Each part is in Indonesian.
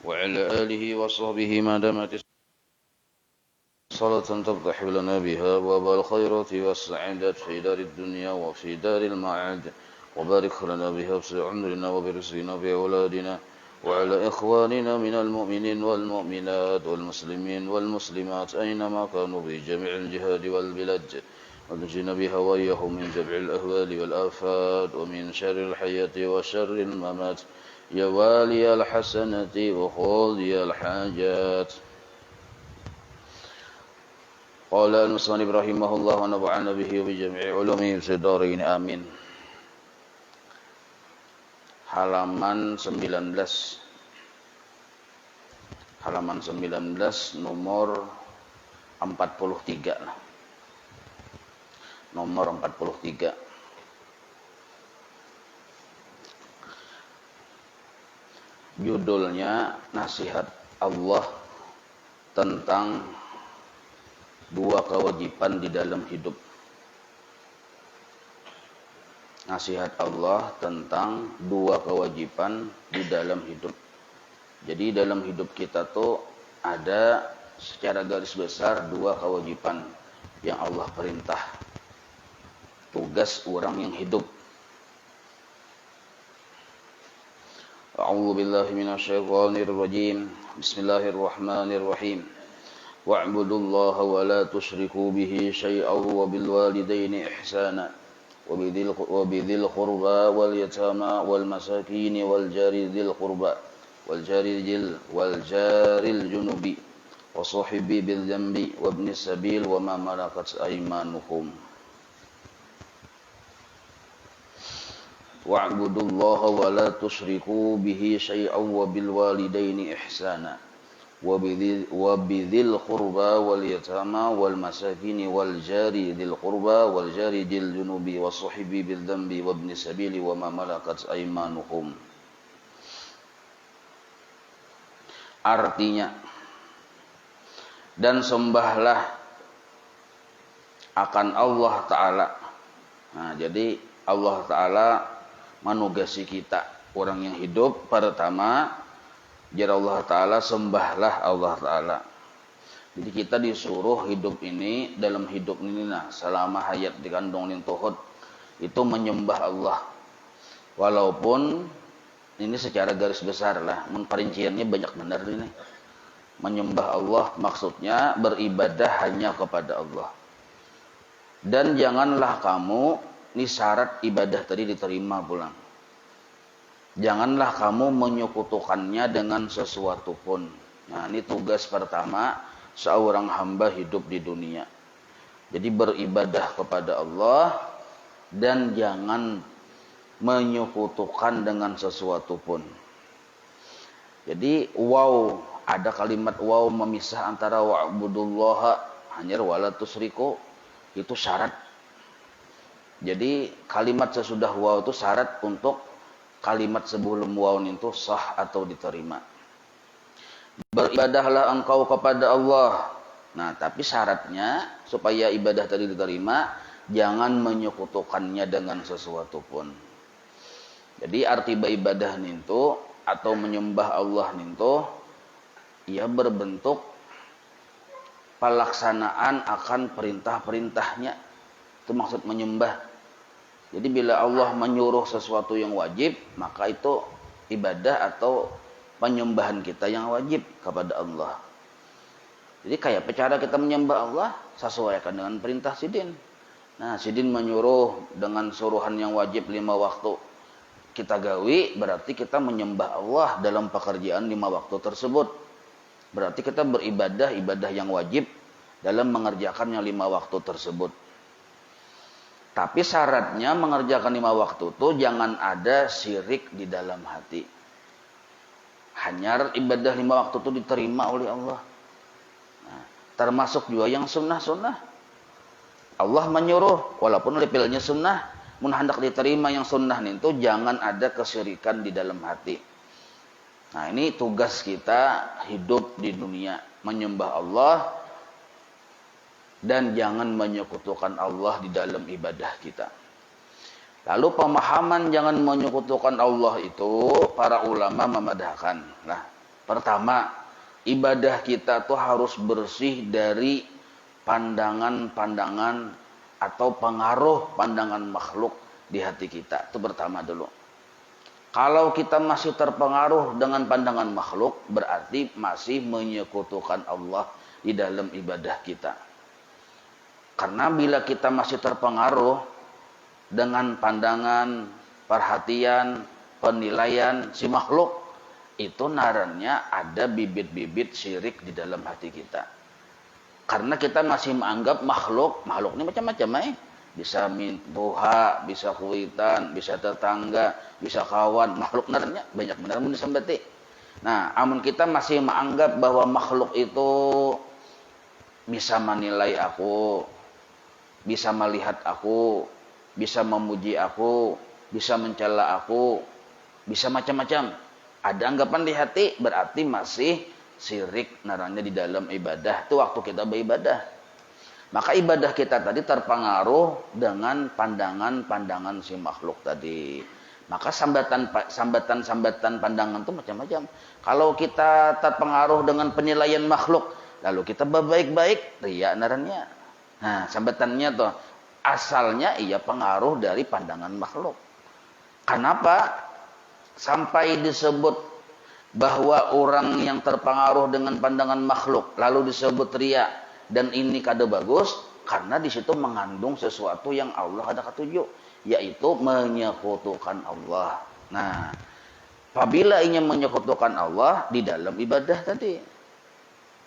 وعلى آله وصحبه ما دامت صلاة تفتح لنا بها أبواب الخيرات والسعادة في دار الدنيا وفي دار المعاد وبارك لنا بها في عمرنا وبرزقنا بأولادنا وعلى إخواننا من المؤمنين والمؤمنات والمسلمين والمسلمات أينما كانوا بجميع الجهاد والبلاد ونجينا بها وإياهم من جميع الأهوال والآفات ومن شر الحياة وشر الممات يا والي الحسنة وقاضي الحاجات. قال المصنف رحمه الله ونفعنا به وبجميع علومه في الدارين آمين. Halaman 19 nomor 43 lah. Nomor 43. Judulnya nasihat Allah tentang dua kewajiban di dalam hidup. Nasihat Allah tentang dua kewajiban di dalam hidup. Jadi dalam hidup kita tuh ada secara garis besar dua kewajiban yang Allah perintah. Tugas orang yang hidup. A'udzu billahi minasyaitonir rajim. Bismillahirrahmanirrahim. Wa'budullaha wa la tusyriku bihi syai'an wa bil walidaini ihsana. وبذي القربى واليتامى والمساكين والجار ذي القربى والجار الجنب وصاحب بالذنب وابن السبيل وما ملكت أيمانكم واعبدوا الله ولا تشركوا به شيئا وبالوالدين إحسانا وبذي القربى واليتامى والمساكين والجار ذي القربى والجار ذي الجنوب والصحب بالذنب وابن السبيل وما ملكت أيمانكم. Artinya, dan sembahlah akan Allah Ta'ala. Nah, jadi Allah Ta'ala manugasi kita orang yang hidup pertama. Jadi Allah Ta'ala sembahlah Allah Ta'ala. Jadi kita disuruh hidup ini, dalam hidup ini nah, selama hayat dikandung ning tuhud itu menyembah Allah. Walaupun ini secara garis besar lah, perinciannya banyak benar ini. Menyembah Allah maksudnya beribadah hanya kepada Allah. Dan janganlah kamu, ini syarat ibadah tadi diterima pulang. Janganlah kamu menyekutukannya dengan sesuatu pun. Nah, ini tugas pertama seorang hamba hidup di dunia. Jadi beribadah kepada Allah dan jangan menyekutukan dengan sesuatu pun. Jadi ada kalimat memisah antara wa'budullaha hanyar wala tusriku, itu syarat. Jadi kalimat sesudah itu syarat untuk kalimat sebelum itu sah atau diterima. Beribadahlah engkau kepada Allah. Nah, tapi syaratnya supaya ibadah tadi diterima, jangan menyekutukannya dengan sesuatu pun. Jadi arti beribadah itu atau menyembah Allah itu ia berbentuk pelaksanaan akan perintah-perintahnya. Itu maksud menyembah. Jadi bila Allah menyuruh sesuatu yang wajib, maka itu ibadah atau penyembahan kita yang wajib kepada Allah. Jadi kayak cara kita menyembah Allah, sesuaikan dengan perintah Sidin. Nah, Sidin menyuruh dengan suruhan yang wajib 5 waktu. Kita gawi, berarti kita menyembah Allah dalam pekerjaan 5 waktu tersebut. Berarti kita beribadah, ibadah yang wajib dalam mengerjakan yang 5 waktu tersebut. Tapi syaratnya mengerjakan 5 waktu itu jangan ada syirik di dalam hati. Hanya ibadah 5 waktu itu diterima oleh Allah. Nah, termasuk juga yang sunnah-sunnah. Allah menyuruh, walaupun pilihnya sunnah, mun hendak diterima yang sunnah itu jangan ada kesyirikan di dalam hati. Nah, ini tugas kita hidup di dunia, menyembah Allah dan jangan menyekutukan Allah di dalam ibadah kita. Lalu pemahaman jangan menyekutukan Allah itu para ulama memadahkan. Nah, Pertama, ibadah kita tuh harus bersih dari pandangan-pandangan atau pengaruh pandangan makhluk di hati kita. Itu pertama dulu. Kalau kita masih terpengaruh dengan pandangan makhluk, berarti masih menyekutukan Allah di dalam ibadah kita. Karena bila kita masih terpengaruh dengan pandangan, perhatian, penilaian si makhluk, itu narannya ada bibit-bibit syirik di dalam hati kita. Karena kita masih menganggap makhluk ini macam-macam bisa mintuha, bisa kuitan, bisa tetangga, bisa kawan. Makhluk narannya banyak benar mun disambati. Nah, amun kita masih menganggap bahwa makhluk itu bisa menilai aku, bisa melihat aku, bisa memuji aku, bisa mencela aku, bisa macam-macam. Ada anggapan di hati, berarti masih syirik narannya di dalam ibadah. Itu waktu kita beribadah. Maka ibadah kita tadi terpengaruh dengan pandangan-pandangan si makhluk tadi. Maka sambatan-sambatan pandangan itu macam-macam. Kalau kita terpengaruh dengan penilaian makhluk, lalu kita berbaik-baik, riya narannya. Nah, sambatannya tuh asalnya ia pengaruh dari pandangan makhluk. Kenapa sampai disebut bahwa orang yang terpengaruh dengan pandangan makhluk lalu disebut riya dan ini kada bagus? Karena di situ mengandung sesuatu yang Allah ada ketujuh, yaitu menyekutukan Allah. Nah, apabila ingin menyekutukan Allah di dalam ibadah tadi,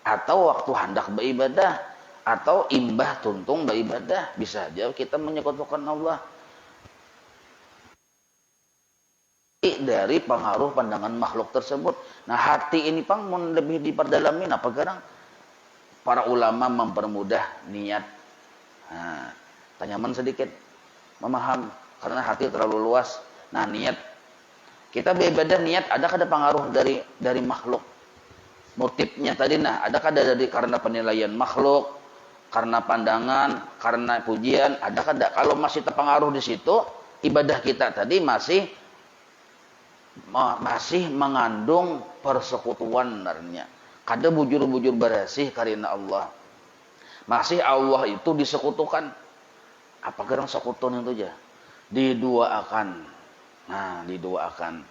atau waktu hendak beribadah, atau imbah tuntung beribadah, bisa saja kita menyekutukan Allah dari pengaruh pandangan makhluk tersebut. Nah, hati ini pang lebih diperdalamin apa garang? Para ulama mempermudah niat. Nah, tanyaman sedikit memaham karena hati terlalu luas. Nah, niat kita beribadah, niat ada kada pengaruh dari makhluk? Motifnya tadi, nah ada kada dari karena penilaian makhluk, karena pandangan, karena pujian, ada kada? Kalau masih terpengaruh di situ, ibadah kita tadi masih mengandung persekutuan narnya. Kada bujur-bujur berasih karena Allah. Masih Allah itu disekutukan. Apa gerang sekutun itu aja? Diduaakan. Nah, diduaakan.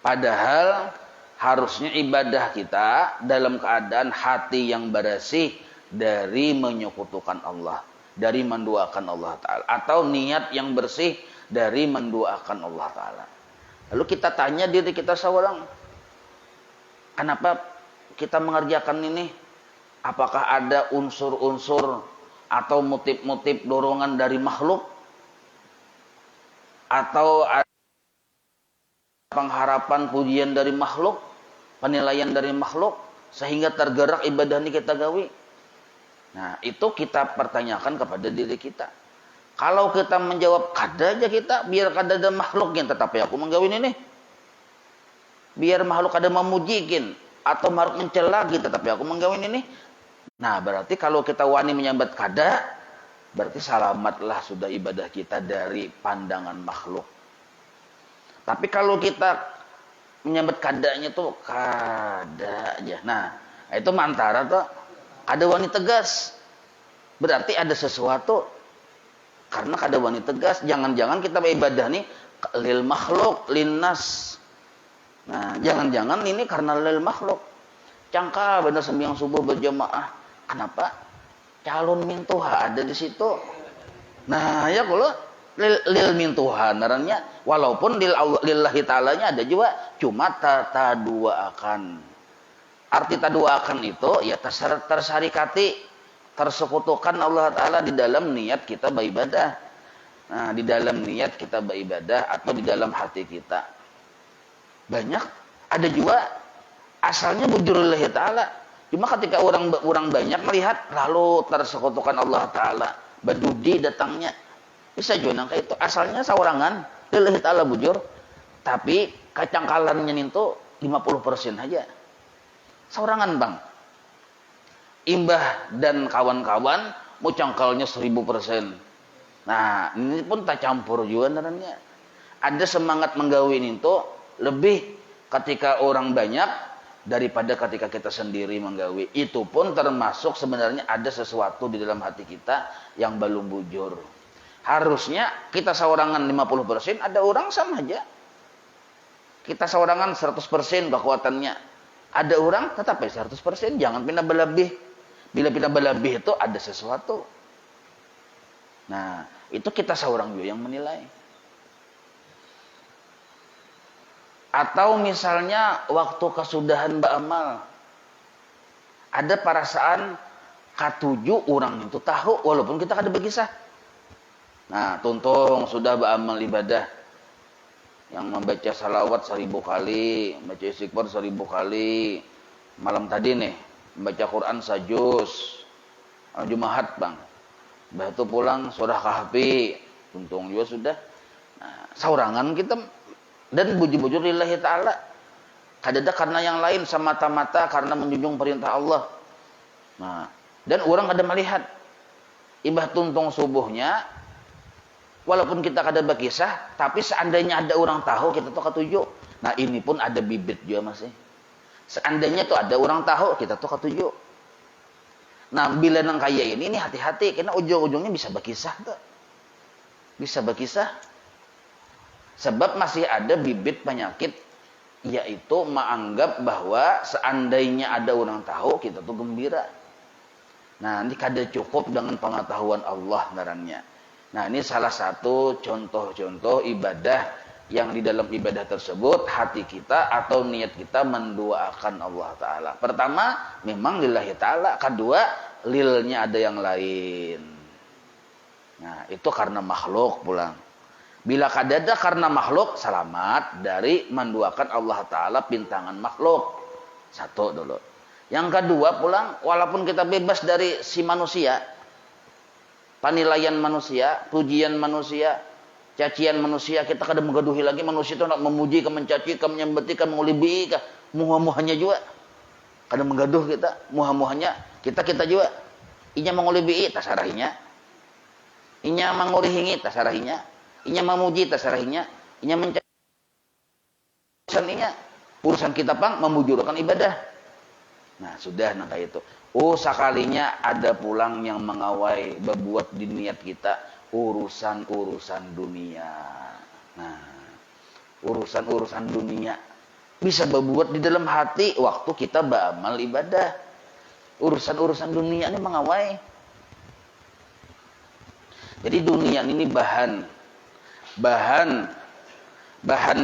Padahal harusnya ibadah kita dalam keadaan hati yang bersih dari menyekutukan Allah, dari menduakan Allah Ta'ala, atau niat yang bersih dari menduakan Allah Ta'ala. Lalu kita tanya diri kita seorang, kenapa kita mengerjakan ini? Apakah ada unsur-unsur atau motif-motif dorongan dari makhluk? Atau ada pengharapan pujian dari makhluk, penilaian dari makhluk, sehingga tergerak ibadah ini kita gawi? Nah, itu kita pertanyakan kepada diri kita. Kalau kita menjawab kada aja kita, biar kada ada makhluknya, tetapi aku menggawin ini. Biar makhluk kada memujikin atau makhluk mencela kita, tetapi aku menggawin ini. Nah, berarti kalau kita wani menyambat kada, berarti selamatlah sudah ibadah kita dari pandangan makhluk. Tapi kalau kita menyambat kadanya tuh kada aja. Nah, itu mantara tuh ada wani tegas. Berarti ada sesuatu. Karena kada wani tegas, jangan-jangan kita beribadah nih lil makhluk, linnas. Nah, jangan-jangan ini karena lil makhluk. Cangka benar sembahyang subuh berjamaah. Kenapa? Calon mintuha ada di situ. Nah, ya kalau lil mintuha narannya, walaupun lillahi ta'alanya ada juga, cuma taduaakan. Arti taduaakan itu ya tersarikati, tersekutukan Allah Ta'ala di dalam niat kita beribadah. Nah, di dalam niat kita beribadah atau di dalam hati kita. Banyak, ada juga asalnya bujurullahi Ta'ala. Cuma ketika orang banyak melihat, lalu tersekutukan Allah Ta'ala. Badudi datangnya. Bisa juga nangka itu. Asalnya seorangan, lillahi Ta'ala bujur. Tapi kecangkalannya itu 50% aja. Seorangan bang. Imbah dan kawan-kawan mau cangkalnya 1000%. Nah, ini pun tak campur juga narannya. Ada semangat menggawin itu lebih ketika orang banyak daripada ketika kita sendiri menggawe. Itu pun termasuk sebenarnya ada sesuatu di dalam hati kita yang belum bujur. Harusnya kita seorangan 50%, ada orang sama aja. Kita seorangan 100% kekuatannya. Ada orang tetap 100%, jangan pindah berlebih. Bila pindah berlebih itu ada sesuatu. Nah, itu kita seorang juga yang menilai. Atau misalnya waktu kesudahan beramal, ada perasaan katuju orang itu tahu walaupun kita kada berkisah. Nah, tuntung sudah beramal ibadah yang membaca salawat 1000 kali, membaca istighfar 1000 kali, malam tadi nih membaca Quran sajus, Jumahat bang, bah itu pulang surah Kahfi, tuntung juga sudah. Nah, saurangan kita dan bujur-bujur lillahi ta'ala. Kadada karena yang lain semata-mata karena menjunjung perintah Allah. Nah, dan orang kada melihat ibah tuntung subuhnya walaupun kita kada berkisah, tapi seandainya ada orang tahu kita tuh ketujuh. Nah, ini pun ada bibit juga masih. Seandainya tuh ada orang tahu kita tuh ketujuh. Nah, bila nang kaya ini hati-hati karena ujung-ujungnya bisa berkisah tuh. Bisa berkisah. Sebab masih ada bibit penyakit, yaitu menganggap bahwa seandainya ada orang tahu kita tuh gembira. Nah, ini kada cukup dengan pengetahuan Allah ngarannya. Nah, ini salah satu contoh-contoh ibadah yang di dalam ibadah tersebut hati kita atau niat kita mendoakan Allah Ta'ala. Pertama, memang lillahi ta'ala. Kedua, lilnya ada yang lain. Nah, itu karena makhluk pulang. Bila kadada karena makhluk, selamat dari menduakan Allah Ta'ala pintangan makhluk. Satu dulu. Yang kedua pulang, walaupun kita bebas dari si manusia, penilaian manusia, pujian manusia, cacian manusia, kita kadang menggaduhi lagi manusia itu nak memuji, ke mencaci, ke menyembeti, ke mengulibi, ke muha-muhanya juga. Kadang menggaduh kita, muha-muhanya, kita juga. Inya mengulibi, tasarahinya. Inya mengurihingi, tasarahinya. Inya memuji, tasarahinya. Inya mencaci, urusan kita pang memujurkan ibadah. Nah, sudah nah kayak itu. Oh, sekalinya ada pulang yang mengawai berbuat di niat kita urusan-urusan dunia. Nah, urusan-urusan dunia bisa berbuat di dalam hati waktu kita beramal ibadah. Urusan-urusan dunia ini mengawai. Jadi dunia ini bahan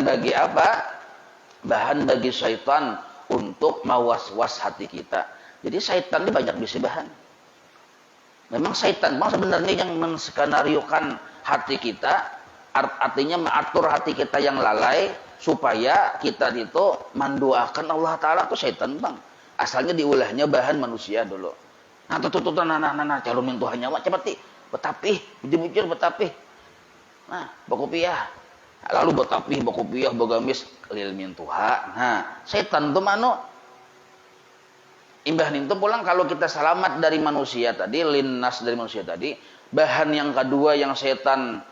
bagi apa? Bahan bagi syaitan untuk mawas-was hati kita. Jadi syaitan ini banyak bisi bahan. Memang syaitan sebenarnya yang menskenariokan hati kita, artinya mengatur hati kita yang lalai supaya kita itu mendoakan Allah Ta'ala itu syaitan bang. Asalnya diulahnya bahan manusia dulu. Nah tututan calon mintuhannya cepet betapih, bujur betapih. Nah, bakopiah. Lalu betapih, bakopiah, bagamis lil mintuha. Nah, syaitan itu mano imbah itu pulang kalau kita selamat dari manusia tadi, linnas dari manusia tadi, bahan yang kedua yang setan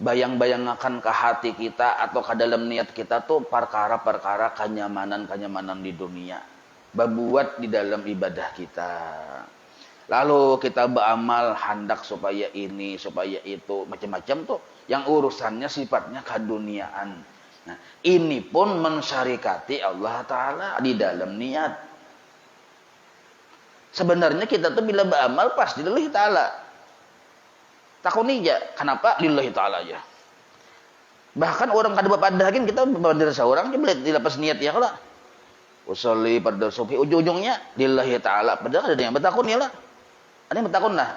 bayang-bayangakan ke hati kita atau ke dalam niat kita tuh perkara-perkara kenyamanan-kenyamanan di dunia. Berbuat di dalam ibadah kita. Lalu kita beramal hendak supaya ini, supaya itu, macam-macam tuh yang urusannya sifatnya keduniaan. Nah, ini pun mensyarikati Allah Ta'ala di dalam niat. Sebenarnya kita tuh bila beramal pasti lillahi ta'ala. Takuni aja. Kenapa? Lillahi ta'ala aja. Bahkan orang kada berpadahin kita berpada seorang dia dilepas niat ya kalau usolli pada subuh ujung-ujungnya lillahi ta'ala. Padahal ada yang bertakun ya lah. Ada yang bertakun lah.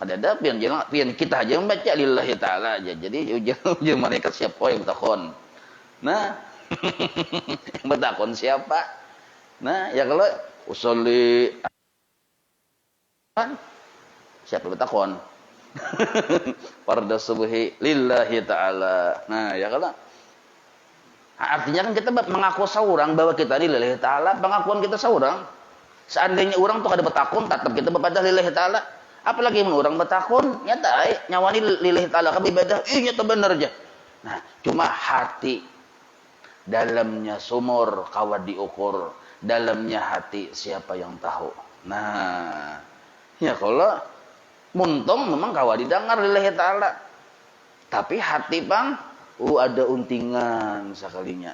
Ada pian kita aja yang baca lillahi ta'ala aja. Jadi ujung mereka siapa yang bertakun. Nah, yang bertakun siapa? Nah, ya kalau usolli siapa bertakun? Pada subuhi lillahi ta'ala. Nah, ya kalau artinya kan kita mengaku seorang bahwa kita ini lillahi ta'ala, pengakuan kita seorang. Seandainya orang tuh ada bertakun, tetap kita berpadah lillahi ta'ala. Apalagi orang bertakun, nyata nyawani lillahi ta'ala kan ibadah, nyata bener aja. Nah, cuma hati dalamnya sumur kawat diukur, dalamnya hati siapa yang tahu. Nah, ya kalau muntung memang kawat didengar lillahi ta'ala. Tapi hati bang, ada untingan sekalinya.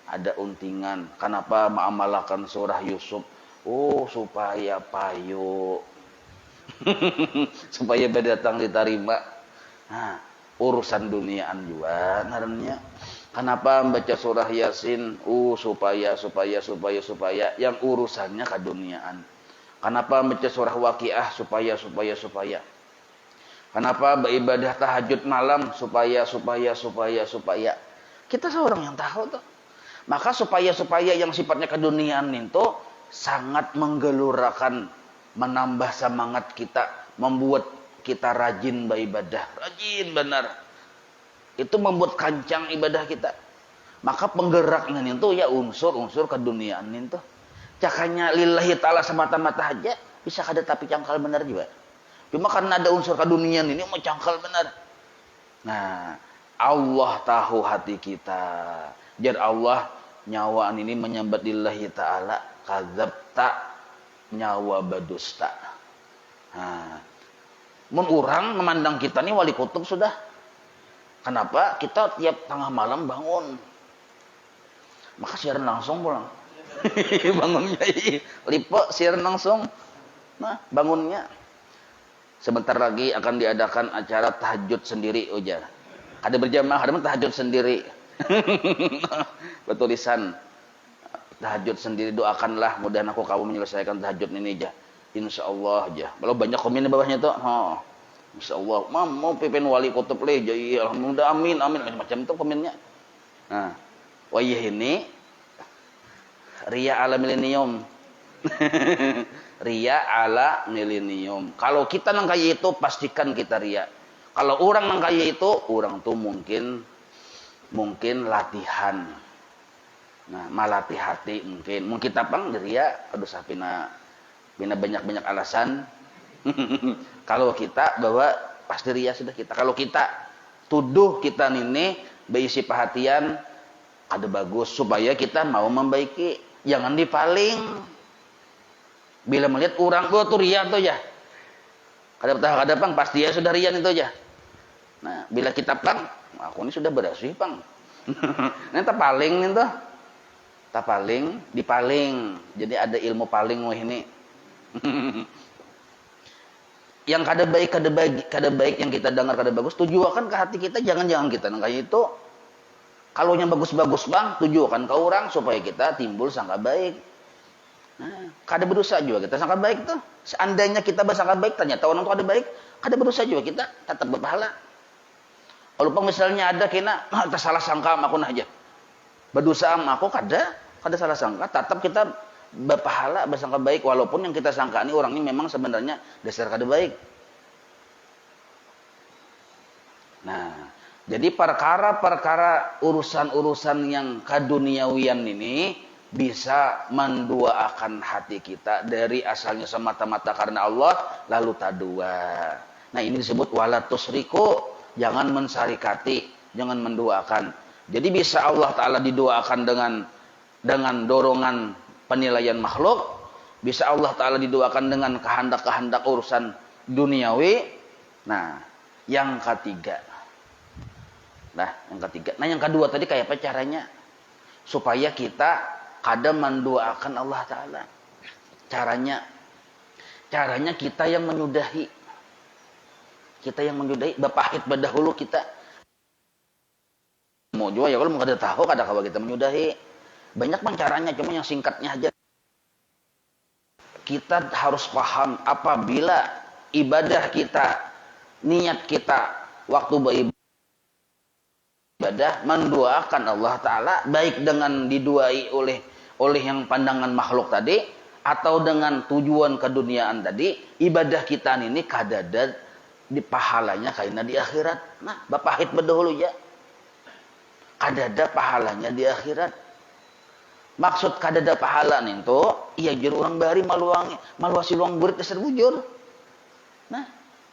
Ada untingan. Kenapa mengamalkan surah Yusuf? Supaya payu. Supaya datang diterima. Nah, urusan duniaan juga ngarannya. Kenapa membaca surah Yasin? Supaya yang urusannya keduniaan. Kenapa membaca surah Waqiah? Supaya. Kenapa beribadah tahajud malam? Supaya. Kita seorang yang tahu tuh. Maka supaya yang sifatnya keduniaan itu sangat menggelurakan, menambah semangat kita, membuat kita rajin beribadah, rajin benar. Itu membuat kancang ibadah kita. Maka penggeraknya itu ya unsur-unsur keduniaan itu. Cakanya lillahi ta'ala semata-mata aja bisa kada tapi cangkal benar juga. Cuma karena ada unsur keduniaan ini mau cangkal benar. Nah, Allah tahu hati kita. Jar Allah, nyawa ini menyambat lillahi ta'ala, kadzabta, nyawa badusta. Nah, orang memandang kita nih wali kutub sudah. Kenapa? Kita tiap tengah malam bangun. Maka siaran langsung pulang. Bangunnya lipo siaran langsung. Nah, bangunnya. Sebentar lagi akan diadakan acara tahajud sendiri aja. Ada berjamaah, ada tahajud sendiri. Bertulisan tahajud sendiri, doakanlah mudahan aku kamu menyelesaikan tahajud ini aja. Insyaallah aja. Kalau banyak komen di bawahnya tuh, insyaallah. Mau pimpin wali kutub leh, jadi alhamdulillah amin macam itu komennya. Nah, wayah ini ria ala milenium. Ria ala milenium. Kalau kita nang kaya itu pastikan kita ria. Kalau orang nang kaya itu, orang tuh mungkin latihan. Nah, malatih hati mungkin kita pang ria, aduh sapina banyak alasan. Kalau kita bahwa pasti ria sudah kita. Kalau kita tuduh kita ini berisi perhatian ada bagus supaya kita mau membaiki, jangan dipaling. Bila melihat orang tuh ria tuh ya. Kada pang pasti ya sudah rian itu aja. Nah, bila kita pang, aku ini sudah bersih pang. Ini paling itu. Paling, dipaling. Jadi ada ilmu paling ini. Yang kada baik yang kita dengar kada bagus, tujukan ke hati kita, jangan kita kayak itu. Kalau yang bagus-bagus bang, tujukan ke orang supaya kita timbul sangka baik. Nah, kada berdosa juga kita sangka baik tuh. Seandainya kita bersangka baik, ternyata orang itu ada baik, kada berdosa juga kita tetap berpahala. Walaupun misalnya ada kena, salah sangka sama aku aja. Berdosa sama aku kada salah sangka, tetap kita berpahala bersangka baik walaupun yang kita sangka ini orang ini memang sebenarnya dasar kada baik. Nah, jadi perkara-perkara urusan-urusan yang keduniawian ini bisa menduaakan hati kita dari asalnya semata-mata karena Allah lalu tadua. Nah, ini disebut wala tusriku, jangan mensarikati, jangan menduakan. Jadi bisa Allah Ta'ala didoakan dengan dorongan penilaian makhluk, bisa Allah Ta'ala didoakan dengan kehendak-kehendak urusan duniawi. Nah, yang ketiga. Nah, yang kedua tadi kayak apa caranya? Supaya kita kadang mendoakan Allah Ta'ala. Caranya kita yang menyudahi. Bapahit berdahulu kita. Mau juga ya kalau mau kada tahu kada kawa kita menyudahi. Banyak bang caranya, cuma yang singkatnya aja. Kita harus paham apabila ibadah kita, niat kita waktu beribadah mendoakan Allah Ta'ala, baik dengan diduai oleh yang pandangan makhluk tadi, atau dengan tujuan keduniaan tadi, ibadah kita ini kadada di pahalanya karena di akhirat. Nah, bapahit berdahulu ya. Kadada pahalanya di akhirat. Maksud kadada pahala itu, iya juru orang bari maluasi luang burit dasar bujur. Nah,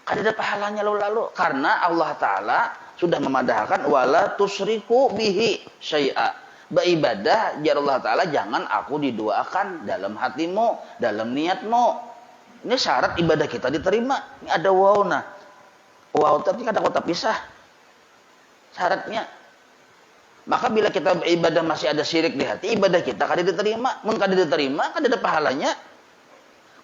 kadada pahalanya lalu karena Allah Ta'ala sudah memadahkan wala tusriku bihi syai'a. Beribadah jar Allah Ta'ala, jangan aku didoakan dalam hatimu, dalam niatmu. Ini syarat ibadah kita diterima. Ini ada waw, nah. Waw tapi ada kota pisah. Syaratnya. Maka bila kita beribadah masih ada syirik di hati, ibadah kita kada diterima. Mun kada diterima, kada ada pahalanya.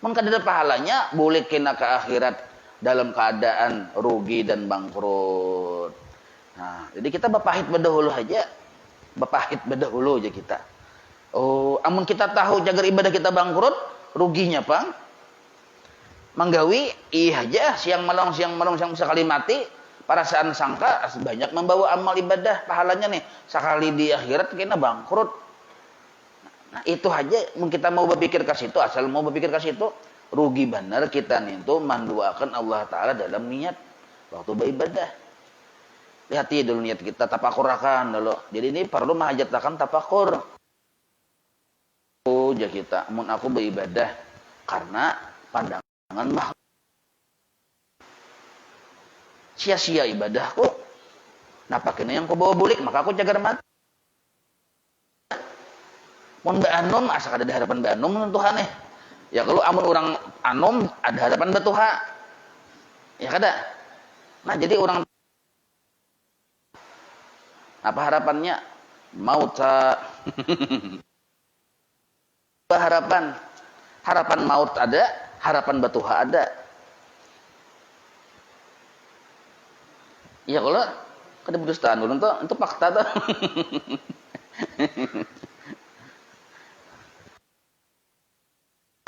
Mun kada ada pahalanya, boleh kena ke akhirat dalam keadaan rugi dan bangkrut. Nah, jadi kita bapahit berdahulu aja. Bapahit berdahulu aja kita. Oh, amun kita tahu jaga ibadah kita bangkrut, ruginya pang. Manggawi, iya aja siang malam siang sekali mati, perasaan sangka banyak membawa amal ibadah pahalanya nih, sekali di akhirat kena bangkrut. Nah, itu aja kita mau berpikir ke situ, asal mau berpikir ke situ, rugi benar kita nih itu menduakan Allah Ta'ala dalam niat waktu beribadah. Hati dulu niat kita, tapakurakan dulu. Jadi ini perlu menghajatkan tapakur. Oh, jadi kita, mun aku beribadah karena pandangan makhluk. Sia-sia ibadahku. Napa kena yang ku bawa bulik, maka aku jaga mati. Mun Mbak Anom, asal ada harapan Mbak Anom dengan Tuhan. Ya kalau amun orang Anom, ada harapan Mbak Tuhan. Ya kada. Nah jadi orang apa harapannya? Maut. Harapan maut ada, harapan batuha ada. Iya kalau kada berdustaan ulun tuh itu fakta tuh.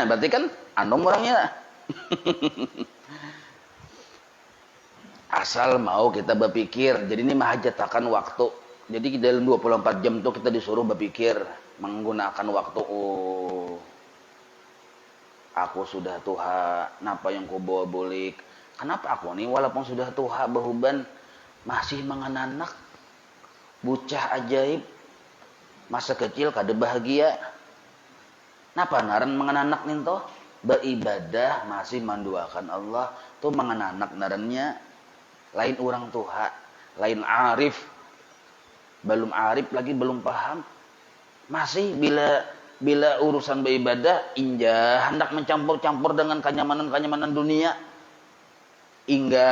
Nah, berarti kan anom orangnya. Asal mau kita berpikir. Jadi ini menghajatkan waktu. Jadi dalam 24 jam tuh kita disuruh berpikir, menggunakan waktu. Oh, aku sudah tuha, napa yang ku bawa bulik? Kenapa aku nih walaupun sudah tuha behuban masih menganak bocah ajaib, masa kecil kada bahagia. Napa naran menganak nih toh? Beribadah masih menduakan Allah tuh menganak narannya lain orang tuha, lain arif. Belum arif lagi belum paham, masih bila urusan beribadah injah hendak mencampur-campur dengan kenyamanan dunia, hingga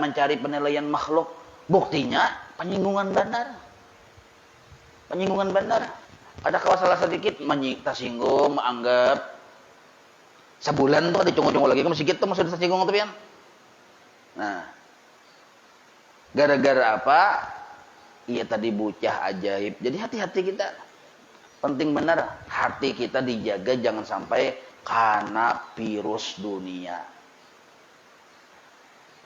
mencari penilaian makhluk. Buktinya penyinggungan benar. Ada kalau salah sedikit tersinggung, menganggap sebulan tuh dicunggu-cunggu lagi ke masjid tuh masih tersinggung tuh pian. Nah, gara-gara apa? Iya tadi bocah ajaib. Jadi hati-hati kita. Penting benar hati kita dijaga jangan sampai karena virus dunia.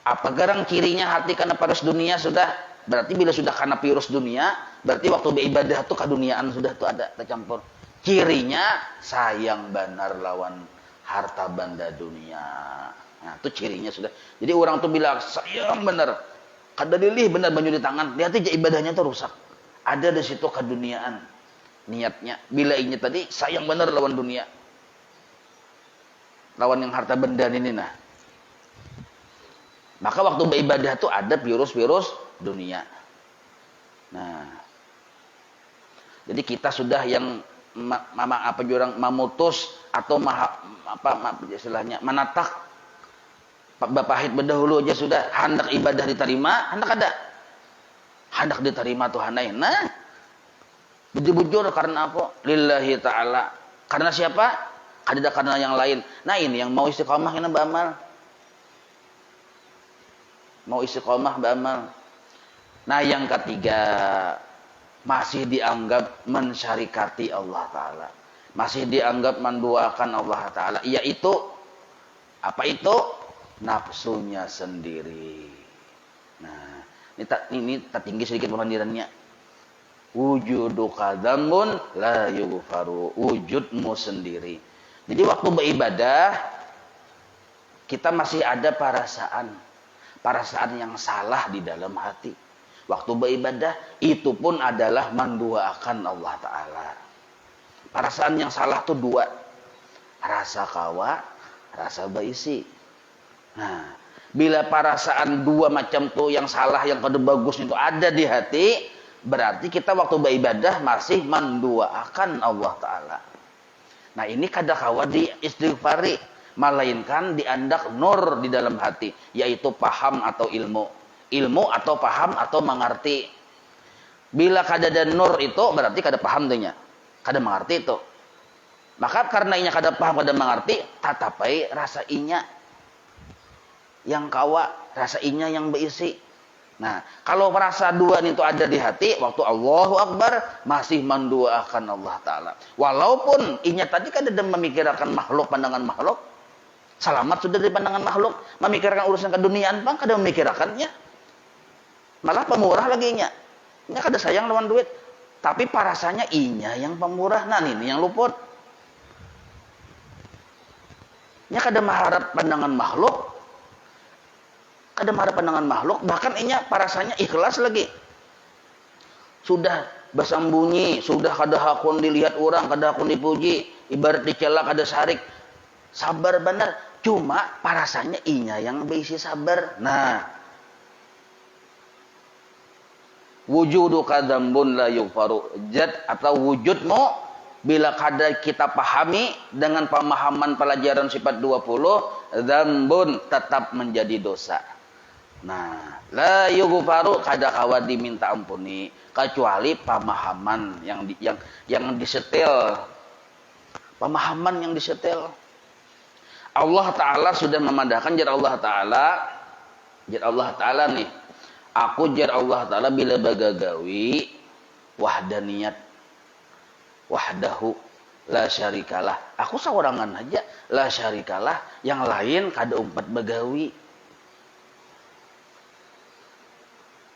Apa garang cirinya hati karena virus dunia sudah? Berarti bila sudah karena virus dunia, berarti waktu beribadah tuh keduniaan sudah tuh ada tercampur. Cirinya sayang benar lawan harta benda dunia. Nah, itu cirinya sudah. Jadi orang tuh bilang sayang benar. Kada lilih benar banyu di tangan, lihat aja ibadahnya tuh rusak. Ada di situ keduniaan niatnya. Bila ini tadi sayang benar lawan dunia, lawan yang harta benda ini nah. Maka waktu beribadah tuh ada virus-virus dunia. Nah, jadi kita sudah yang memutus atau istilahnya menatak. Bapahit berdahulu aja sudah hendak ibadah diterima, hendak ada. Hendak diterima Tuhan lain. Nah, bujur karena apa? Lillahi ta'ala. Karena siapa? Kada karena yang lain. Nah, ini yang mau istiqomah kena beramal. Mau istiqomah beramal. Nah, yang ketiga masih dianggap mensyarikati Allah Ta'ala. Masih dianggap menduakan Allah Ta'ala. Yaitu apa itu? Nafsunya sendiri. Nah, ini tertinggi sedikit pemandirannya. Wujuduka dzambun la yughfaru. Wujudmu sendiri. Jadi waktu beribadah kita masih ada perasaan yang salah di dalam hati. Waktu beribadah itu pun adalah menduakan Allah Ta'ala. Perasaan yang salah itu dua. Rasa kawa, rasa baisi. Nah, bila perasaan dua macam tuh yang salah yang kada bagus itu ada di hati, berarti kita waktu beribadah masih menduakan Allah Ta'ala. Nah ini kada kawa di istighfari, melainkan diandak nur di dalam hati, yaitu paham atau ilmu. Ilmu atau paham atau mengerti. Bila kada ada nur itu berarti kada paham dehnya, kada mengerti itu. Maka karena inya kada paham kada mengerti, tatapai rasa inya yang kawa, rasa inya yang berisi. Nah, kalau merasa dua itu ada di hati, waktu Allahu Akbar masih menduakan Allah Ta'ala. Walaupun inya tadi kan ada memikirkan makhluk, pandangan makhluk, selamat sudah dari pandangan makhluk, memikirkan urusan keduniaan bang, kada memikirkannya. Malah pemurah lagi inya. Inya kada sayang lawan duit, tapi parasanya inya yang pemurah. Nah ini yang luput. Inya kada mengharap pandangan makhluk, ada marah pandangan makhluk, bahkan inya parasanya ikhlas lagi. Sudah bersembunyi, sudah kada hakun dilihat orang, kada hakun dipuji, ibarat dicela kada sarik. Sabar benar, cuma parasanya inya yang berisi sabar. Nah, wujudu kadzambun la yughfaru. Jad atau wujudmu bila kada kita pahami dengan pemahaman pelajaran sifat 20, dzambun tetap menjadi dosa. Nah, la yughfaru kada kawa diminta ampuni kecuali pemahaman yang disetel. Pemahaman yang disetel. Allah Ta'ala sudah memandangkan jar Allah Ta'ala nih. Aku jar Allah Ta'ala bila bagagawi wahdaniyat wahdahu la syarikalah. Aku seorangan aja la syarikalah, yang lain kada umpat bagawi.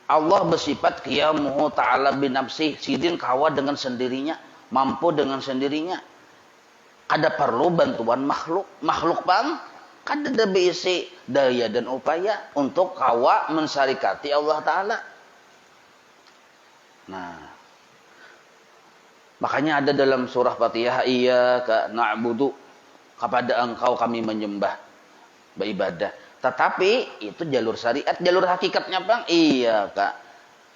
Allah bersifat qiyamuhu ta'ala binafsih, sidin kawa dengan sendirinya, mampu dengan sendirinya. Kada perlu bantuan makhluk. Makhluk bang, kada ada bisi daya dan upaya untuk kawa mensarikati Allah Ta'ala. Nah, makanya ada dalam surah Fatihah, iyyaka na'budu, kepada engkau kami menyembah, beribadah. Tetapi itu jalur syariat, jalur hakikatnya bang, iya kak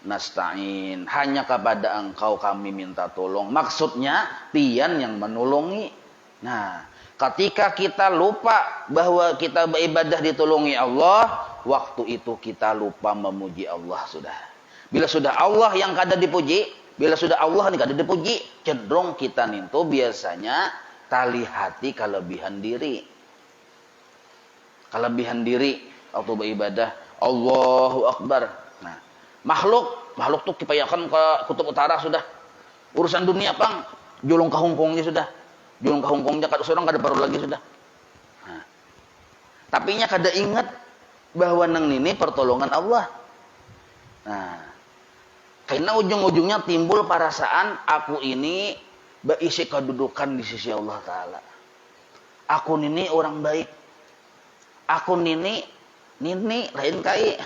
nasta'in, hanya kepada engkau kami minta tolong. Maksudnya pian yang menolongi. Nah, ketika kita lupa bahwa kita beribadah ditolongi Allah, waktu itu kita lupa memuji Allah sudah. Bila sudah Allah yang kada dipuji, bila sudah Allah yang kada dipuji, cenderung kita nintu biasanya tali hati kelebihan diri. Kelebihan diri waktu beribadah, Allahu Akbar. Nah, makhluk tuh kipayakan ke kutub utara sudah. Urusan dunia pang, julung ke Hongkongnya sudah. Julung ke Hongkongnya kada seorang kada perlu lagi sudah. Nah, tapi nya kada ingat bahwa nang ini pertolongan Allah. Nah, karena ujung-ujungnya timbul perasaan aku ini berisi kedudukan di sisi Allah Ta'ala. Aku ini orang baik. Aku nini lain kai.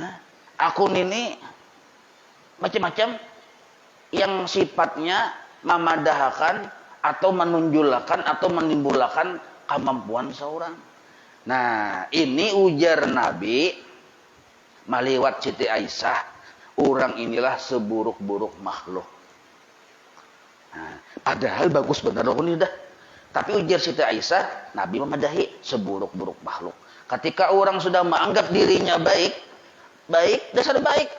Nah, aku nini macam-macam yang sifatnya memadahkan atau menunjulkan atau menimbulkan kemampuan seorang. Nah, ini ujar Nabi meliwat Siti Aisyah, orang inilah seburuk-buruk makhluk. Nah, padahal bagus benar aku ini dah. Tapi ujar Siti Aisyah, Nabi memadahi seburuk-buruk makhluk. Ketika orang sudah menganggap dirinya baik, dasar baik.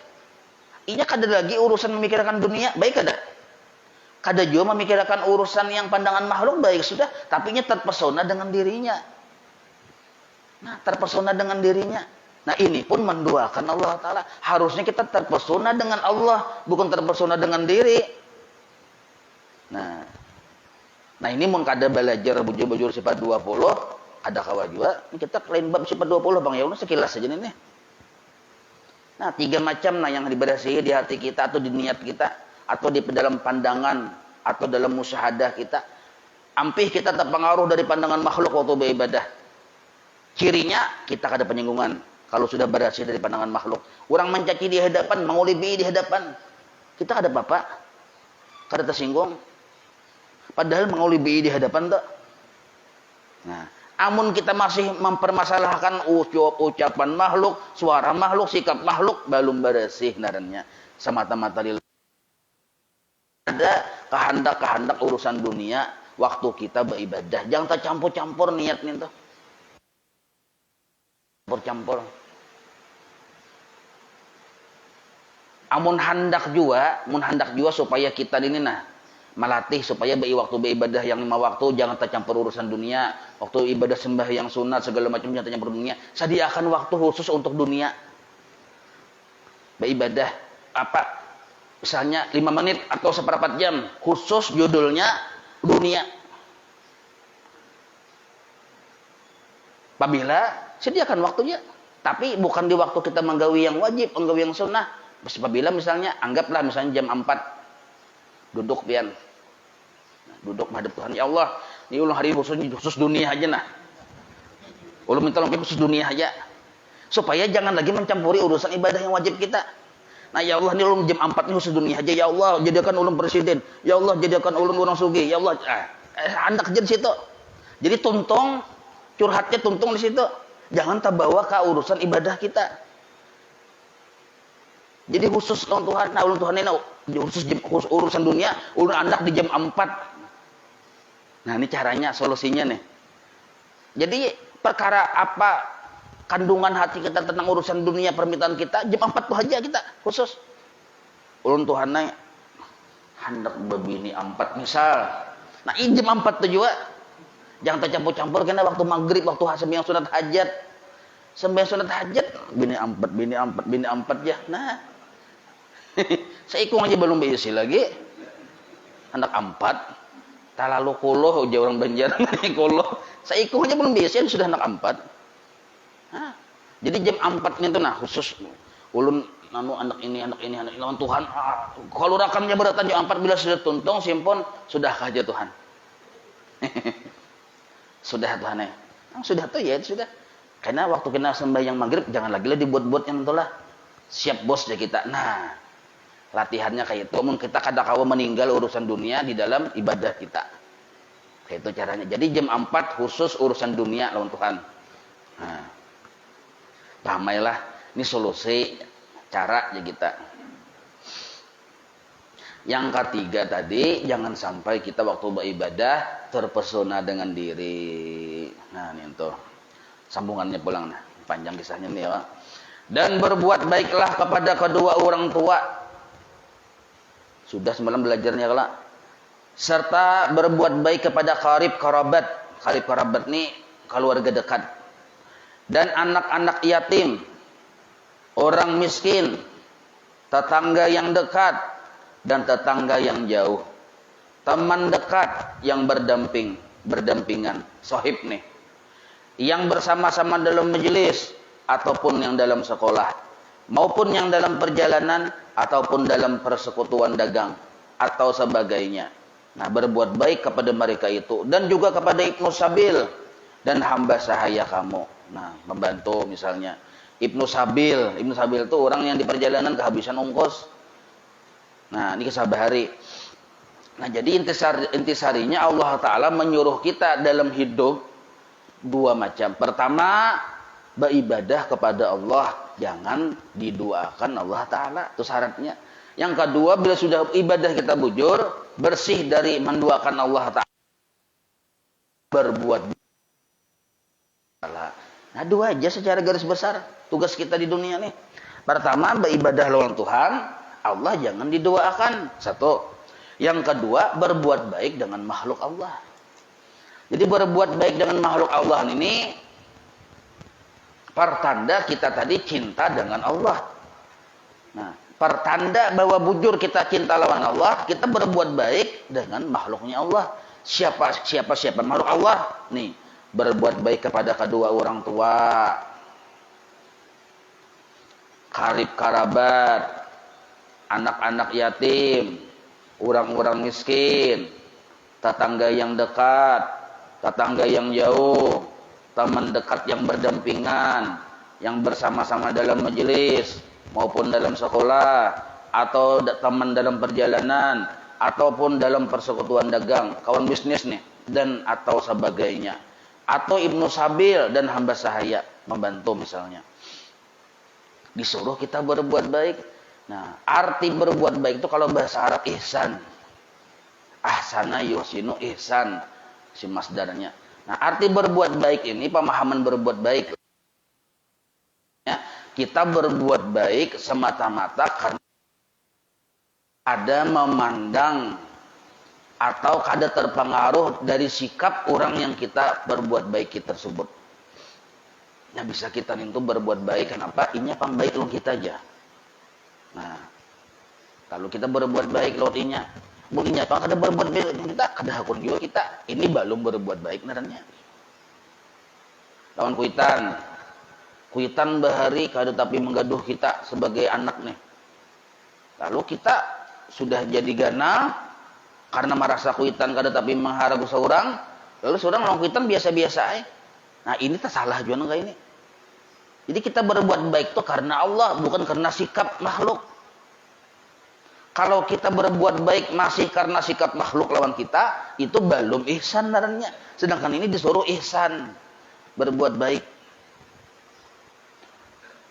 Inya kada lagi urusan memikirkan dunia, baik kada? Kada juga memikirkan urusan yang pandangan makhluk, baik sudah. Tapi inya terpesona dengan dirinya. Nah, terpesona dengan dirinya. Nah, ini pun menduakan Allah Ta'ala. Harusnya kita terpesona dengan Allah, bukan terpesona dengan diri. Nah ini mun kada belajar bujur-bujur sifat 20, ada kawa juga. Ini kita lain bab sifat 20 bang, ya udah sekilas saja nih. Nah, 3 macam yang diberasihi di hati kita atau di niat kita atau di dalam pandangan atau dalam musyahadah kita. Ampih kita terpengaruh dari pandangan makhluk waktu beribadah. Cirinya kita kada penyinggungan kalau sudah berasih dari pandangan makhluk. Orang mencaci di hadapan, mengulibi di hadapan, kita kada apa-apa, kada tersinggung. Padahal mengulibi di hadapan tak. Nah, Amun kita masih mempermasalahkan ucapan makhluk, suara makhluk, sikap makhluk, belum bersih narannya. Semata-mata lillah. Ada kehendak-kehendak urusan dunia waktu kita beribadah. Jangan tercampur-campur niat nih tuh. Campur-campur. Amun hendak juga supaya kita ini melatih supaya waktu beribadah yang 5 waktu jangan tercampur urusan dunia. Waktu ibadah sembahyang sunat segala macam jangan tercampur dunia. Sediakan waktu khusus untuk dunia. Beribadah misalnya 5 menit atau seperempat jam khusus judulnya dunia. Apabila sediakan waktunya, tapi bukan di waktu kita menggawi yang wajib, menggawi yang sunnah. Apabila misalnya anggaplah misalnya jam 4 duduk pian. Duduk menghadap Tuhan, ya Allah, ini ulun hari khusus dunia aja ulun minta tolong khusus dunia aja. Supaya jangan lagi mencampuri urusan ibadah yang wajib kita. Nah, ya Allah, ini ulun jam 4 ini khusus dunia aja. Ya Allah, jadikan ulun presiden. Ya Allah, jadikan ulun orang sugih. Ya Allah, hendak kerja di situ. Jadi curhatnya tuntung di situ. Jangan terbawa ke urusan ibadah kita. Jadi khusus untuk Tuhan, ulun Tuhan ini khusus urusan dunia, ulun hendak di jam 4. Nah, ini caranya, solusinya nih. Jadi perkara apa kandungan hati kita tentang urusan dunia permintaan kita, jam 4 tuh aja kita khusus. Ulun Tuhan hendak bebini 4 misal. Nah, ini jam 4 tuh juga. Jangan tercampur-campur karena waktu maghrib, waktu sembahyang sunat hajat. Sembahyang sunat hajat, bini 4 ya. Nah, saya ikung aja belum berisi lagi. Anak 4. Talalu kuloh, ujar orang Banjar. Kuloh. Saya ikung aja belum berisi, sudah anak 4. Nah, jadi jam 4 itu khusus. Ulun anak ini lawan Tuhan. Kalau rakamnya beratan jam 4 bila sudah tuntung, simpon, sudah aja Tuhan. Sudah Tuhan sudah tuh ya sudah. Karena waktu kena sembahyang maghrib jangan lagi dibuat-buat yang itulah. Siap bos ya kita. Nah, latihannya kayak itu. Mun kita kadang-kala meninggal urusan dunia di dalam ibadah kita. Kayak itu caranya. Jadi jam 4 khusus urusan dunia lawan Tuhan. Nah, pahamailah ini solusi cara ya kita. Yang ketiga tadi, jangan sampai kita waktu beribadah terpesona dengan diri. Nah, ini tuh. Sambungannya pulang panjang kisahnya nih ya. Dan berbuat baiklah kepada kedua orang tua. Sudah semalam belajarnya kalau. Serta berbuat baik kepada qarib karabat. Qarib karabat nih keluarga dekat. Dan anak-anak yatim, orang miskin, tetangga yang dekat dan tetangga yang jauh, teman dekat yang berdampingan, sohib nih, yang bersama-sama dalam majelis ataupun yang dalam sekolah, maupun yang dalam perjalanan ataupun dalam persekutuan dagang atau sebagainya. Nah, berbuat baik kepada mereka itu dan juga kepada Ibnu Sabil dan hamba sahaya kamu. Nah, membantu misalnya Ibnu Sabil itu orang yang di perjalanan kehabisan ongkos. Nah, ini kesabari. Nah, jadi intisarinya Allah Ta'ala menyuruh kita dalam hidup 2 macam. Pertama, beribadah kepada Allah. Jangan diduakan Allah Ta'ala. Itu syaratnya. Yang kedua, bila sudah ibadah kita bujur, bersih dari menduakan Allah Ta'ala. Berbuat. Nah, 2 aja secara garis besar. Tugas kita di dunia nih. Pertama, beribadah lawan Tuhan. Allah jangan didoakan. 1. Yang kedua, berbuat baik dengan makhluk Allah. Jadi berbuat baik dengan makhluk Allah ini pertanda kita tadi cinta dengan Allah. Nah, pertanda bahwa bujur kita cinta lawan Allah, kita berbuat baik dengan makhluknya Allah. Siapa makhluk Allah? Nih, berbuat baik kepada kedua orang tua, qarib karabat, anak-anak yatim, orang-orang miskin, tetangga yang dekat, tetangga yang jauh, teman dekat yang berdampingan, yang bersama-sama dalam majelis maupun dalam sekolah, atau teman dalam perjalanan, ataupun dalam persekutuan dagang, kawan bisnis nih, dan atau sebagainya. atau Ibnu Sabil dan hamba sahaya membantu misalnya. Disuruh kita berbuat baik. Nah, arti berbuat baik itu kalau bahasa Arab ihsan. Ahsana yuhsinu ihsan si masdarnya. Nah, arti berbuat baik ini, pemahaman berbuat baik, kita berbuat baik semata-mata karena ada memandang atau ada terpengaruh dari sikap orang yang kita berbuat baik tersebut. Nah, bisa kita itu berbuat baik kenapa? Inya pambaik lo kita aja. Nah, kalau kita berbuat baik lo inya, mungkinnya kalau ada berbuat baik kita, kada hakun juga kita. Ini belum berbuat baik naranya. Lawan kuitan bahari kada tapi menggaduh kita sebagai anak nih. Lalu kita sudah jadi ganal karena merasa kuitan kada tapi mengharap seorang, lalu seorang lawan kuitan biasa-biasa aja. Nah, ini tak salah juga enggak ini. Jadi kita berbuat baik itu karena Allah, bukan karena sikap makhluk. Kalau kita berbuat baik masih karena sikap makhluk lawan kita, itu belum ihsan naranya. Sedangkan ini disuruh ihsan, berbuat baik.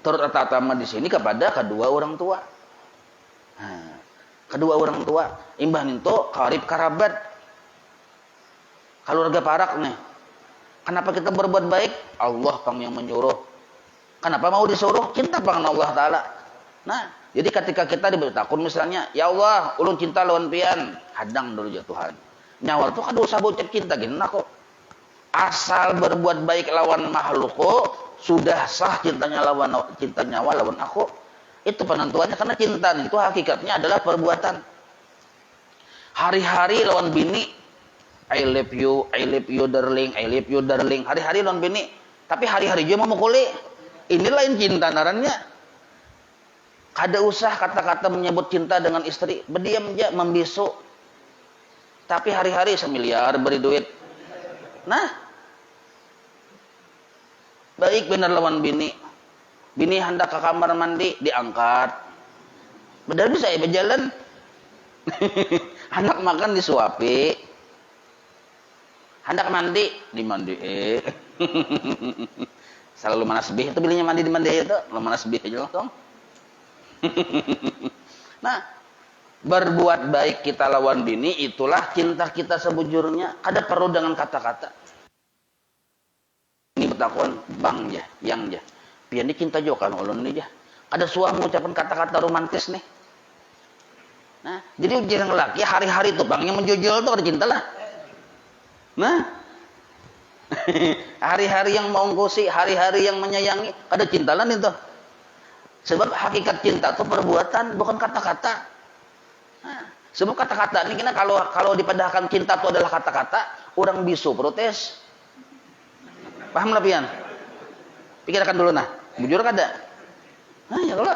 Terutama di sini kepada kedua orang tua. Nah, kedua orang tua, imbah itu karib karabat. Keluarga parak nih. Kenapa kita berbuat baik? Allah pang yang menyuruh. Kenapa mau disuruh? Cinta pang Allah Ta'ala. Nah, jadi ketika kita dibertakun misalnya, ya Allah, ulun cinta lawan pian, hadang dulu ya Tuhan. Nyawa tuh kada usah bocep cinta gini kok. Asal berbuat baik lawan makhlukku, sudah sah cintanya nyawa lawan aku. Itu penentuannya karena cinta itu hakikatnya adalah perbuatan. Hari-hari lawan bini, I love you darling, I love you darling. Hari-hari lawan bini, tapi hari-hari juga memukuli. Ini lain cinta narannya. Kada usah kata-kata menyebut cinta dengan istri, berdiam aja membisu. Tapi hari-hari semiliar beri duit. Nah, baik benar lawan bini. Bini hendak ke kamar mandi, diangkat. Benar bisa ya berjalan. Hendak makan disuapi. Hendak mandi, dimandi. Selalu manasbih itu bilinya mandi itu, lu manasbih aja langsung. Nah, berbuat baik kita lawan bini itulah cinta kita sebujurnya. Kada perlu dengan kata-kata. Ini bertakon bang ya, yang ya. Pian ini cinta juga kan ulun ini ya. Ada suah mengucapkan kata-kata romantis nih. Nah, jadi ujian lelaki hari-hari itu bang yang menjojol tuh ada cinta lah. Nah, hari-hari yang mengungkusi, hari-hari yang menyayangi, ada cinta lah itu. Sebab hakikat cinta itu perbuatan, bukan kata-kata. Nah, sebab kata-kata ini kena kalau dipadahkan cinta itu adalah kata-kata, orang bisu protes. Paham lah pian? Pikirkan dulu nah, bujur kada? Nah ya kalau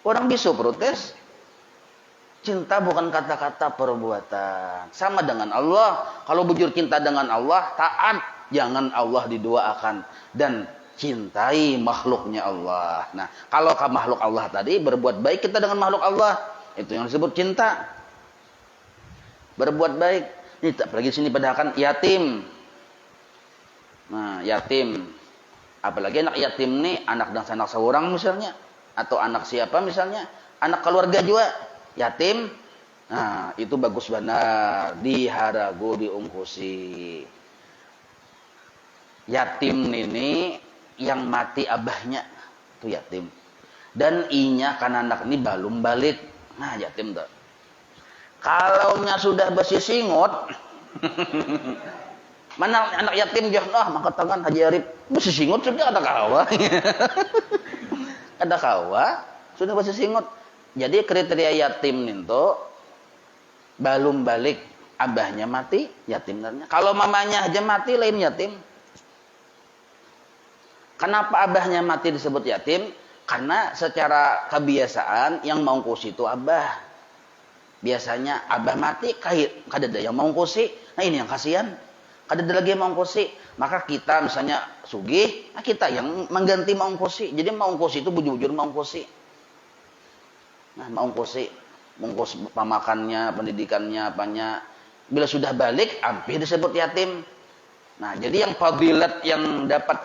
orang bisu protes, cinta bukan kata-kata perbuatan. Sama dengan Allah, kalau bujur cinta dengan Allah, taat, jangan Allah diduaakan dan cintai makhluknya Allah. Nah, kalau ke makhluk Allah tadi berbuat baik kita dengan makhluk Allah, itu yang disebut cinta. Berbuat baik. Ini apalagi sini padahkan yatim. Nah, yatim. Apalagi anak yatim nih, anak dan anak seorang misalnya, atau anak siapa misalnya, anak keluarga juga yatim. Nah, itu bagus benar, diharagu, diungkusi. Yatim ini yang mati abahnya itu yatim. Dan inya kan anak ini belum balik. Nah, yatim tuh. Kalau nya sudah bersisingot, mana anak yatim jah mangkat tangan Haji Arif. Bersisingot sudah ada kawa. Ada kawa, sudah bersisingot. Jadi kriteria yatim itu belum balik, abahnya mati, yatim namanya. Kalau mamanya aja mati lain yatim. Kenapa abahnya mati disebut yatim? Karena secara kebiasaan yang mengungkusi itu abah. Biasanya abah mati, kada ada yang mengungkusi. Nah ini yang kasihan. Kada ada lagi yang mengungkusi. Maka kita misalnya sugih, nah kita yang mengganti mengungkusi. Jadi mengungkusi itu bujur-bujur mengungkusi. Nah mengungkusi pemakannya, pendidikannya, apanya. Bila sudah balik, hampir disebut yatim. Nah, jadi yang fadilat yang dapat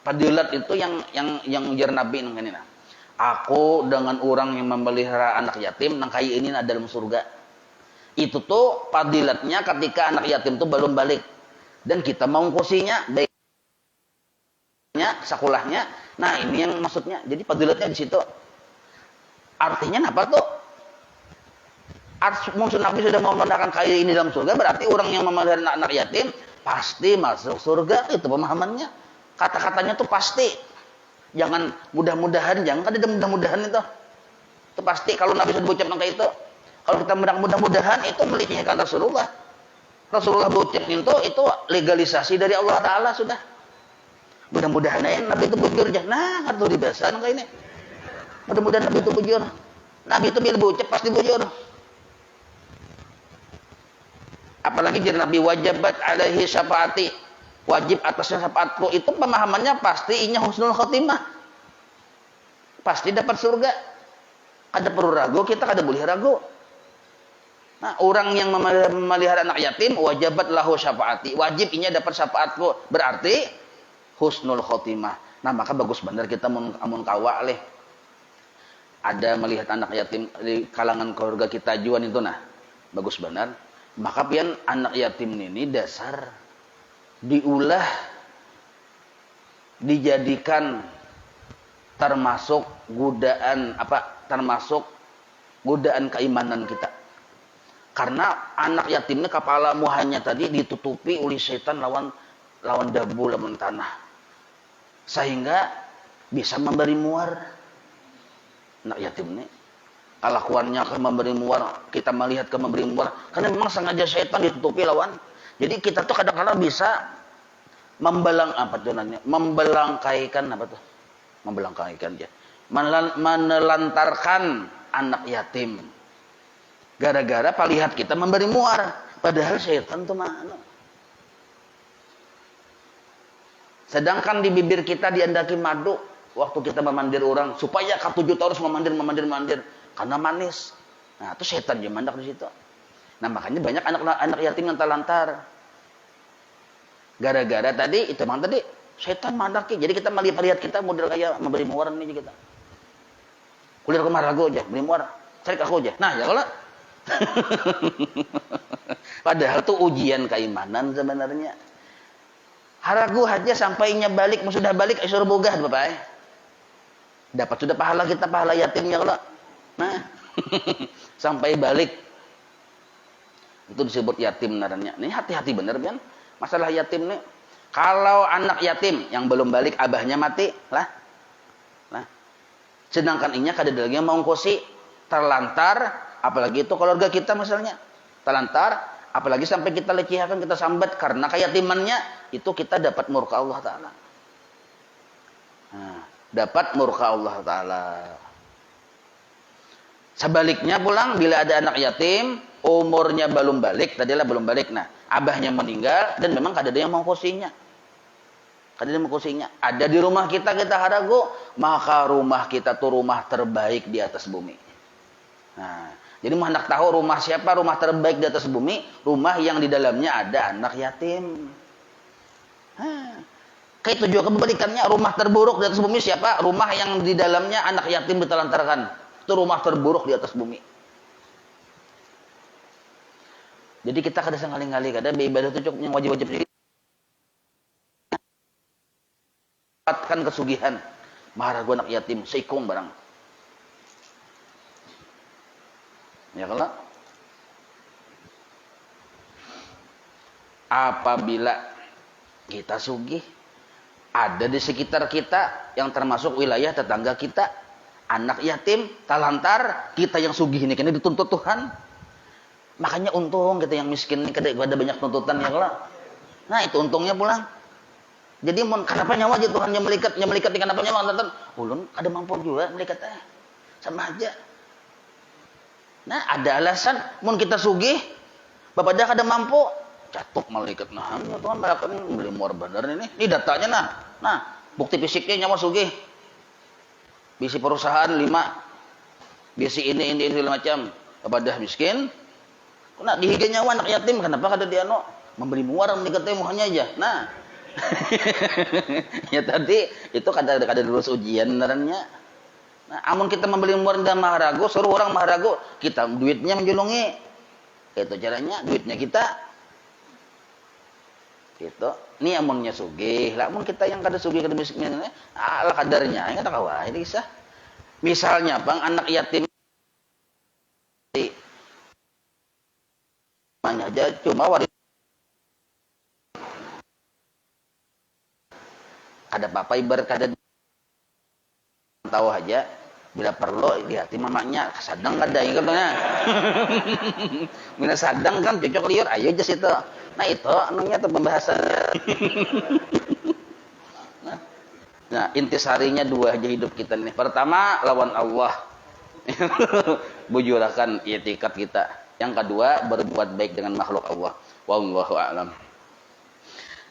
fadilat itu yang jar Nabi ini. Nah, aku dengan orang yang memelihara anak yatim nang kayak ini ada dalam surga. Itu tuh fadilatnya ketika anak yatim tuh belum balik dan kita mau kursinya baiknya sekolahnya. Nah, ini yang maksudnya. Jadi fadilatnya di situ. Artinya apa tuh? Maksud Nabi sudah memandangkan kayak ini dalam surga, berarti orang yang memelihara anak yatim pasti masuk surga. Itu pemahamannya. Kata-katanya tuh pasti. Jangan mudah-mudahan, jangan ada mudah-mudahan itu. Itu pasti kalau Nabi sudah ucapkan kayak itu. Kalau kita mudah-mudahan itu melecehkan Rasulullah. Rasulullah ucapin itu legalisasi dari Allah Taala sudah. Mudah-mudahan Nabi itu bujur aja. Nah, atau dibahasan kayak ini. Mudah-mudahan Nabi itu bujur. Nabi itu bila ucap pasti bujur. Apalagi jadi Nabi wajibat alaihi syafaati. Wajib atasnya syafaatku, itu pemahamannya pasti inya husnul khotimah, pasti dapat surga. Ada perlu ragu, kita kada boleh ragu. Nah, orang yang memelihara anak yatim wajibat lahu syafaati, wajib inya dapat syafaatku, berarti husnul khotimah. Nah, maka bagus benar kita amun kawa leh ada melihat anak yatim di kalangan keluarga kita juan itu, nah bagus benar. Maka pian anak yatim ini dasar diulah, dijadikan termasuk godaan keimanan kita. Karena anak yatimnya kepala muhanya tadi ditutupi oleh setan lawan dabu lawan tanah, sehingga bisa memberi muar. Anak yatim ini kelakuannya ke memberi muar, kita melihat ke memberi muar, karena memang sengaja setan ditutupi lawan. Jadi kita tuh kadang-kadang bisa membelangkaikan ya, menelantarkan anak yatim gara-gara palihat kita memberi muar, padahal setan tuh mana. Sedangkan di bibir kita diandaki madu waktu kita memandir orang, supaya katujuh harus memandir karena manis. Nah, itu setan yang mandak di situ. Nah, makanya banyak anak yatim yang terlantar. Gara-gara tadi, itu memang tadi, setan mandaki. Jadi kita melihat kita model kayak memberi muaran ini kita. Kuliah ke Marago aja, beri muar. Cari aku aja. Nah, ya kalau. Padahal tuh ujian keimanan sebenarnya. Haragu aja sampainya balik, sudah balik, suruh bogah, Bapak. Dapat sudah pahala kita, pahala yatimnya kalau. Nah, sampai balik. Itu disebut yatim narannya. Ini hati-hati bener kan? Masalah yatim nih. Kalau anak yatim yang belum balik abahnya mati, lah. Sedangkan inya kada lagi mau ngkosi, terlantar, apalagi itu keluarga kita misalnya. Terlantar, apalagi sampai kita lecehkan, kita sambat karena kayatimannya, itu kita dapat murka Allah Taala. Nah, dapat murka Allah Taala. Sebaliknya pulang bila ada anak yatim umurnya belum balik, tadilah belum balik, nah abahnya meninggal dan memang kada ada yang mau kosinya, ada di rumah kita haragu, maka rumah kita tuh rumah terbaik di atas bumi. Nah, jadi mau hendak tahu rumah siapa rumah terbaik di atas bumi? Rumah yang di dalamnya ada anak yatim. Kayak tujuan kebalikannya, rumah terburuk di atas bumi siapa? Rumah yang di dalamnya anak yatim ditelantarkan. Itu rumah terburuk di atas bumi. Jadi kita kada sekali-kali kada beribadah itu cukup yang wajib-wajib ini. Dapatkan kesugihan. Marah gua anak yatim, seikung barang. Ya kalau apabila kita sugih, ada di sekitar kita yang termasuk wilayah tetangga kita, anak yatim, talantar, kita yang sugih ini kena dituntut Tuhan. Makanya untung kita yang miskin ini kada ada banyak tuntutan ya kalau. Nah, itu untungnya pulang. Jadi kenapa nyawa aja Tuhan yang melikat dengan apa nyawa nonton? Ulun ada mampu juga melikat sama aja. Nah, ada alasan mun kita sugih, bapak dah kada mampu, catuk malaikat nah ya Tuhan barakan beli muar bener ini. Ini datanya nah. Nah, bukti fisiknya nyawa sugih. Bisi perusahaan 5, bisi ini macam. Bapak dah miskin, kena dihiga nyawa anak yatim, kenapa kada diano? membeli muar dikatakan mohonnya aja. Nah. Ya tadi itu kada lulus ujian benerannya. Nah, amun kita membeli muar dan maharago, suruh orang maharago, kita duitnya menjulungi. Itu caranya, duitnya kita. Gitu. Ini amunnya sugih. Lah amun kita yang kada sugih kada miskin, ala kadarnya, enggak tahu wae kisah. Misalnya, Bang, anak yatim aja cuma waris ada papa ibarat kada tahu aja bila perlu yatim mamanya sadang kada ingatnya. Bila sadang kan cocok liur ayo aja situ. Nah itu anunya tuh pembahasannya. Nah intisarinya dua aja hidup kita nih. Pertama lawan Allah. Bujurakan i'tikad kita. Yang kedua berbuat baik dengan makhluk Allah. Wallahu a'lam.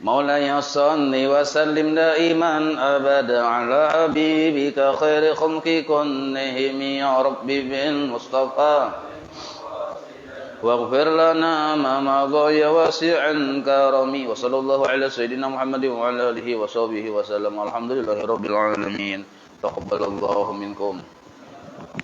Maulaya salli wa sallim daiman abada ala habibika khairi khalqi kullihim ya rabbi bil mustafa. Waghfir lana ma madha ya wasi'an karami wa sallallahu ala sayyidina Muhammadin wa ala alihi wa sahbihi wa sallam. Alhamdulillahirabbil alamin. Taqabbalallahu minkum.